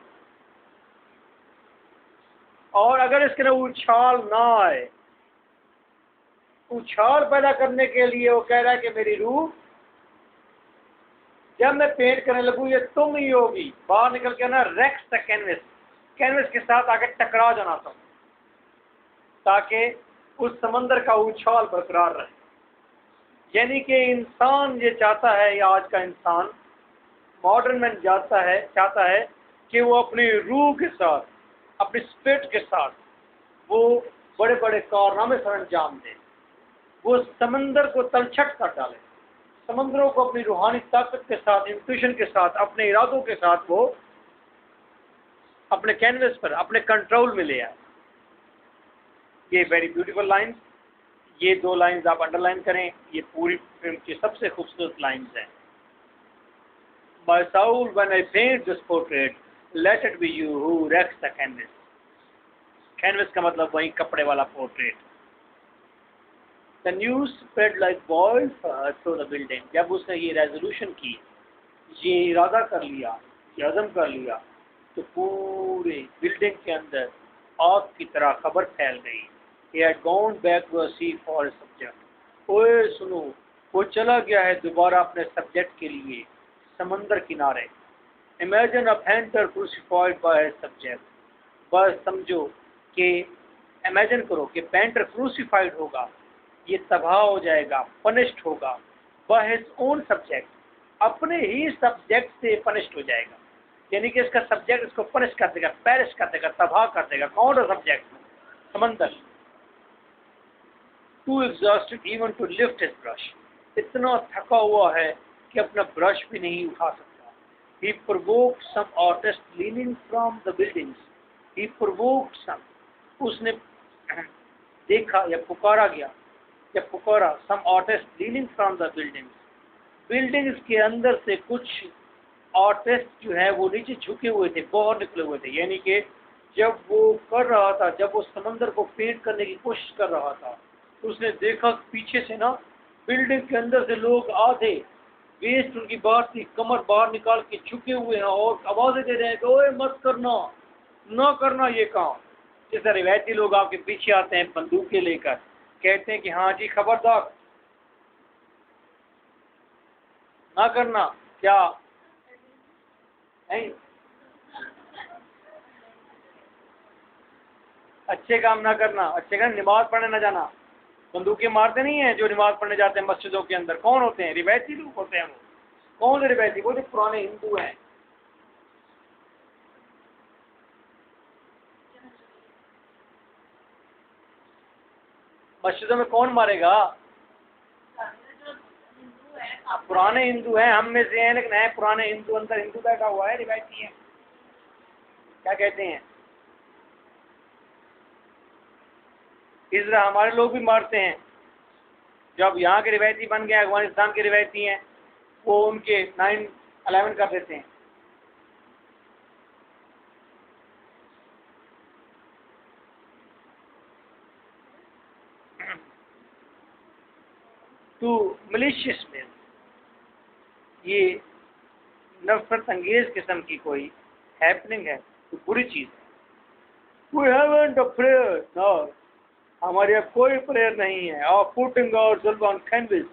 और अगर इसके अंदर उछाल ना आए, उछाल पैदा करने के लिए वो कह रहा है कि मेरी रूह जब मैं पेंट करने लगूं, ये तुम ही होगी, बाहर निकल के ना रेक्स द कैनवस, कैनवस के साथ आकर टकरा जाना तुम, ताकि उस समंदर का उछाल बरकरार रहे। यानी कि इंसान ये चाहता है, या आज का इंसान मॉडर्न में चाहता है कि वो अपनी रूह के साथ, अपनी स्पिरिट के साथ वो बड़े बड़े कारनामे सर अंजाम दे, वो समंदर को तलछट कर डाले, समंदरों को अपनी रूहानी ताकत के साथ, इंट्यूशन के साथ, अपने इरादों के साथ वो अपने कैनवस पर, अपने कंट्रोल में ले आए। ये वेरी ब्यूटीफुल लाइंस, ये दो लाइंस आप अंडरलाइन करें, ये पूरी फिल्म की सबसे खूबसूरत लाइंस हैं। My soul, when I paint this portrait, let it be you who wrecks the canvas. Canvas का मतलब वही कपड़े वाला portrait. The news spread like wildfire through the building. जब उसने ये रेजोल्यूशन की, ये इरादा कर लिया, ये अज़म कर लिया, तो पूरे बिल्डिंग के अंदर आग की तरह खबर फैल गई। He had gone back to the sea for his subject. ओए सुनो, वो चला गया है दोबारा अपने सब्जेक्ट के लिए समंदर किनारे। Imagine a painter crucified by his subject. बस समझो कि इमेजिन करो कि पेंटर क्रूसिफाइड होगा, ये तबाह हो जाएगा, पनिश्ड होगा, बाय हिज ओन सब्जेक्ट, अपने ही सब्जेक्ट से पनिश्ड हो जाएगा। यानी कि इसका सब्जेक्ट इसको पनिश कर देगा, पेरिश कर देगा, तबाह कर देगा। कौन है सब्जेक्ट? समंदर। Too exhausted even to lift his brush, इतना थका हुआ है कि अपना ब्रश भी नहीं उठा सकता। He provoked some artist leaning from the buildings, he provoked some, उसने देखा या पुकारा गया, या पुकारा some artist leaning from the buildings, buildings के अंदर से कुछ आर्टिस्ट जो है वो नीचे झुके हुए थे, बाहर निकले हुए थे। यानी कि जब वो कर रहा था, जब वो समंदर को पेंट करने की कोशिश कर रहा था, तो उसने देखा पीछे से ना बिल्डिंग के अंदर से लोग आधे वेस्ट उनकी बात थी, कमर बाहर निकाल के झुके हुए हैं और आवाजें दे रहे हैं कि ओए मत करना, ना करना ये काम। जैसे रिवायती लोग आपके पीछे आते हैं बंदूकें लेकर, कहते हैं कि हाँ जी खबरदार, ना करना, क्या नहीं, अच्छे काम ना करना, अच्छे काम, नमाज पढ़ने ना जाना। बंदूकें मारते नहीं हैं जो नमाज पढ़ने जाते हैं मस्जिदों के अंदर, कौन होते हैं? रिवायती लोग होते हैं। वो कौन है रिवायती? वो जो पुराने हिंदू हैं। मस्जिदों में कौन मारेगा? पुराने हिंदू हैं, हम में से हैं, लेकिन है पुराने हिंदू, अंदर हिंदू बैठा हुआ है, रिवायती है। क्या कहते हैं? इस हमारे लोग भी मारते हैं। जब यहाँ के रिवायती बन गए, अफगानिस्तान के रिवायती हैं, वो उनके 9/11 कर देते हैं। तो मलेशियस में ये नफरत अंगेज किस्म की कोई हैपनिंग है तो बुरी चीज़ है। We haven't a prayer, no. हमारे यहाँ कोई प्रेयर नहीं है। और पुटिंग और जुल्म ऑन कैनवस,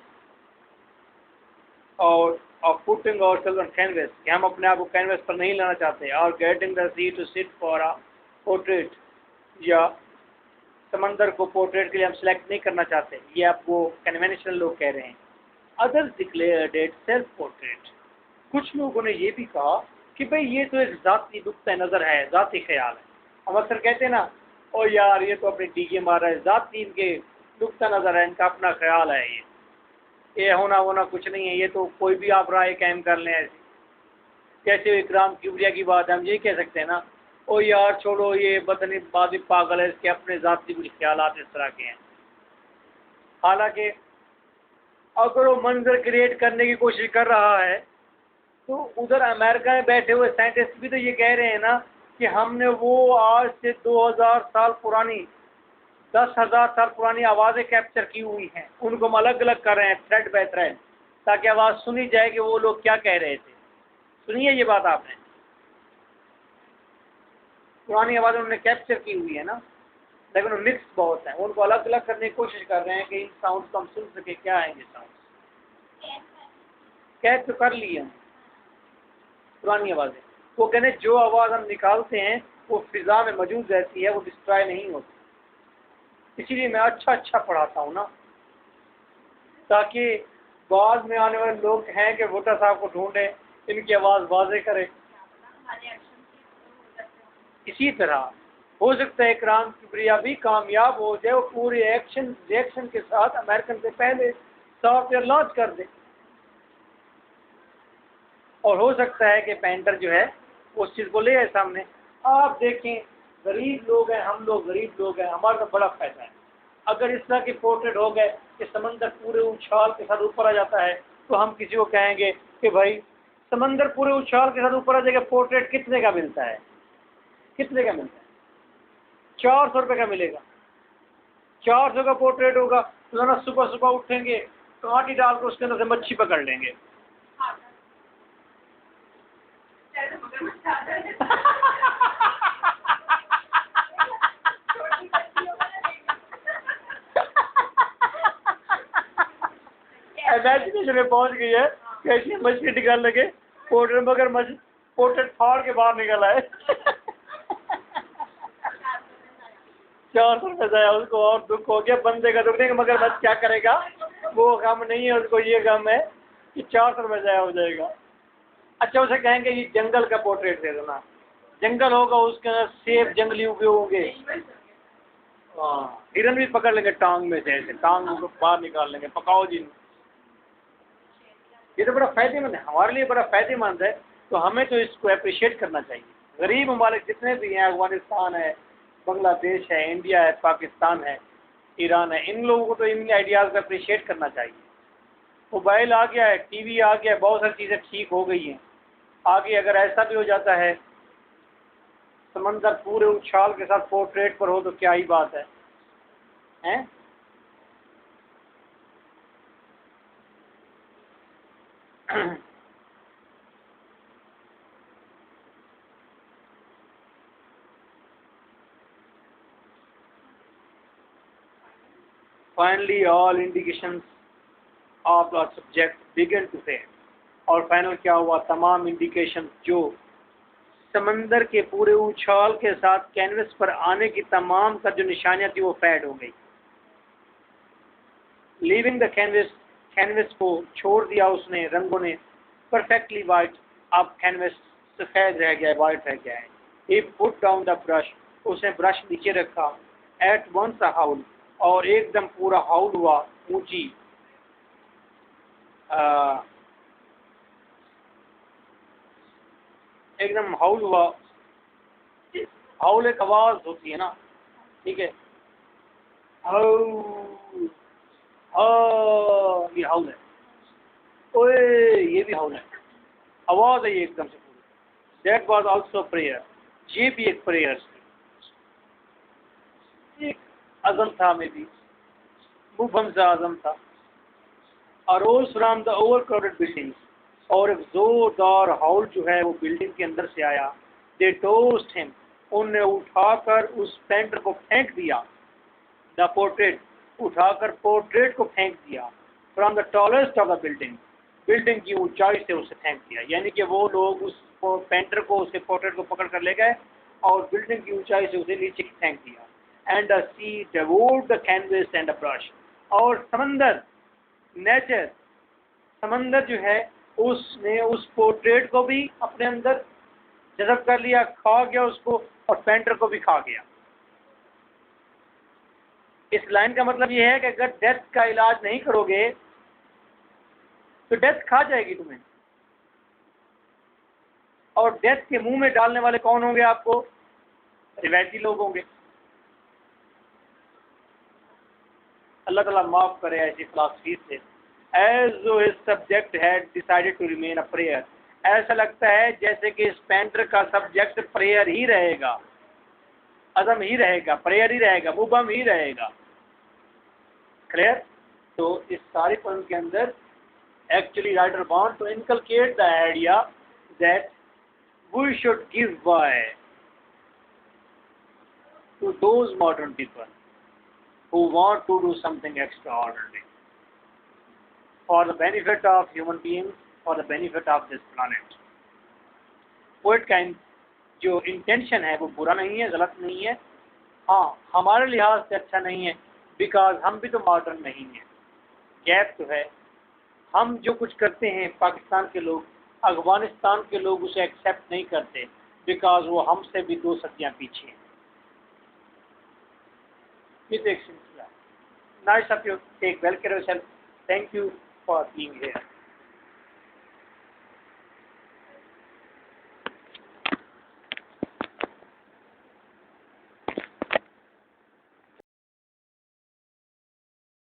और ऑफ पुटिंग और सेल्फ ऑन कैनवस, कि हम अपने आप को कैनवस पर नहीं लाना चाहते, और getting the sea to sit for a portrait, या समंदर को पोर्ट्रेट के लिए हम सेलेक्ट नहीं करना चाहते, ये आप वो कन्वेंशनल लोग कह रहे हैं। Others declared it self portrait. कुछ लोगों ने ये भी कहा कि भाई ये तो एक ज़ाती नुक्ता नज़र है, ज़ाती ख्याल है। हम अक्सर कहते हैं ना, ओ यार ये तो अपने टीके मार रहा है, ज़ाती इनके नुक्ता नज़र है, इनका अपना ख्याल है, ये होना होना कुछ नहीं है, ये तो कोई भी आप राय कायम कर लें ऐसी। जैसे इकराम किबरिया की बात है, हम यही कह सकते हैं ना, ओ यार छोड़ो, ये बदनी बादी पागल है, इसके अपने ज़ाती कुछ ख्यालात इस तरह के हैं। हालांकि अगर वो मंजर क्रिएट करने की कोशिश कर रहा है, तो उधर अमेरिका में बैठे हुए साइंटिस्ट भी तो ये कह रहे हैं ना कि हमने वो आज से 2000 साल पुरानी, 10,000 साल पुरानी आवाज़ें कैप्चर की हुई हैं, उनको हम अलग अलग कर रहे हैं थ्रेड बाय थ्रेड, ताकि आवाज़ सुनी जाए कि वो लोग क्या कह रहे थे। सुनिए ये बात आपने, पुरानी आवाज़ उन्होंने कैप्चर की हुई है ना, लेकिन वो मिक्स बहुत हैं, उनको अलग अलग करने की कोशिश कर रहे हैं कि इन साउंड को हम सुन सके, क्या है ये साउंड। कैद तो कर लिए हम पुरानी आवाज़ें, वो कहने जो आवाज़ हम निकालते हैं वो फिज़ा में मौजूद रहती है, वो डिस्ट्रॉय नहीं होती। इसीलिए मैं अच्छा पढ़ाता हूँ ना, ताकि बाद में आने वाले लोग हैं कि भुट्टा साहब को ढूंढें, इनकी आवाज़ वाज़े करें। इसी तरह हो सकता है इकराम किबरिया भी कामयाब हो जाए, वो पूरे रिएक्शन के साथ अमेरिकन से पहले सॉफ्टवेयर लॉन्च कर दे, और हो सकता है कि पेंटर जो है उस चीज़ को ले आए सामने। आप देखें, गरीब लोग हैं, हम लोग गरीब लोग हैं, हमारा तो बड़ा फायदा है। अगर इस तरह के पोर्ट्रेट हो गए कि समंदर पूरे उछाल के साथ ऊपर आ जाता है, तो हम किसी को कहेंगे कि भाई समंदर पूरे उछाल के साथ ऊपर आ जाएगा, पोर्ट्रेट कितने का मिलता है, कितने का मिलता है? 400 रुपये का मिलेगा। 400 का पोर्ट्रेट होगा, तो ना सुबह सुबह उठेंगे, कांटी डाल कर उसके अंदर से मच्छी पकड़ लेंगे। इमेजिनेशन में पहुंच गई है, कैसी मछली निकाल लगे पोर्ट्रेट, मगर पोर्ट्रेट फाड़ के बाहर निकल आए। 400 रुपये जाया, उसको और दुख हो गया, बंदे का दुख नहीं, मगर बस क्या करेगा, वो गम नहीं है उसको, ये गम है कि 400 रुपये जाया हो जाएगा। अच्छा, उसे कहेंगे ये जंगल का पोर्ट्रेट दे देना, जंगल होगा उसके अंदर सेब जंगली उगे होंगे, हाँ, हिरन भी पकड़ लेंगे टांग में से, ऐसे टांग को बाहर निकाल लेंगे, पकाओ जी। ये तो बड़ा फ़ायदेमंद है, हमारे लिए बड़ा फ़ायदेमंद है, तो हमें तो इसको अप्रिशिएट करना चाहिए। गरीब ममालिक जितने भी हैं, अफगानिस्तान है, बांग्लादेश है, इंडिया है, पाकिस्तान है, ईरान है, इन लोगों को तो इन आइडियाज़ का अप्रिशिएट करना चाहिए। मोबाइल आ गया है, टीवी आ गया है, बहुत सारी चीज़ें ठीक हो गई हैं। आगे अगर ऐसा भी हो जाता है, समंदर पूरे उछाल के साथ पोर्ट्रेट पर हो, तो क्या ही बात है, हैं? Finally, all indications of the subject began to fail. और फाइनल क्या हुआ, तमाम इंडिकेशन जो समंदर के पूरे उछाल के साथ कैनवस पर आने की तमाम का जो निशानियां थी वो फेड हो गई। लीविंग द कैनवस को छोड़ दिया उसने, रंगों ने परफेक्टली वाइट, अब कैनवस सफ़ेद रह गया है, वाइट रह गया है। ही पुट डाउन द ब्रश, उसने ब्रश नीचे रखा। एट वंस अ हाउल, और एकदम पूरा हाउल हुआ, ऊंची एकदम हाउल हुआ। हाउल एक आवाज़ होती है ना, ठीक है, ये हाउल है, ओए ये भी हाउल है, आवाज़ है ये एकदम से पूरी। दैट वाज आल्सो प्रेयर, ये भी एक प्रेयर, एक अज़म था, में भी मुबहम सा अज़म था। Arrows from the over crowded building, और एक जोरदार हाउल जो है वो बिल्डिंग के अंदर से आया। दे टोस्ट हिम, उनने उठाकर उस पेंटर को फेंक दिया। द पोर्ट्रेट, उठाकर पोर्ट्रेट को फेंक दिया। From the tallest of the building, building की ऊंचाई से उसे फेंक दिया, यानी कि वो लोग उस पेंटर को, उसके पोर्ट्रेट को पकड़ कर ले गए और बिल्डिंग की ऊंचाई से उसे नीचे फेंक दिया। And the sea devoured the canvas and the brush, और समंदर, नेचर, समंदर जो है उसने उस पोर्ट्रेट को भी अपने अंदर जज़ब कर लिया, खा गया उसको, और पेंटर को भी खा गया। इस लाइन का मतलब यह है कि अगर डेथ का इलाज नहीं करोगे तो डेथ खा जाएगी तुम्हें। और डेथ के मुंह में डालने वाले कौन होंगे? आपको रिवायती लोग होंगे। अल्लाह ताला माफ करे ऐसी फिलॉसफी से। As though his subject had decided to remain a prayer, ऐसा लगता है जैसे कि इस पेंटर का सब्जेक्ट प्रेयर ही रहेगा, अज़म ही रहेगा, प्रेयर ही रहेगा, मुबम ही रहेगा। क्लियर? तो इस सारे पॉइंट के अंदर actually writer want to inculcate the idea that we should give way to those modern people who want to do something extraordinary for the benefit of human beings, for the benefit of this planet. Poet का जो intention है वो बुरा नहीं है, गलत नहीं है, हाँ हमारे लिहाज से अच्छा नहीं है, बिकॉज हम भी तो मॉडर्न नहीं है। गैप तो है। हम जो कुछ करते हैं पाकिस्तान के लोग, अफगानिस्तान के लोग उसे एक्सेप्ट नहीं करते, बिकॉज वो हमसे भी 2 सदियां पीछे हैं। ये तो एक सिलसिला। Nice of you, take well care of yourself, thank you for being here.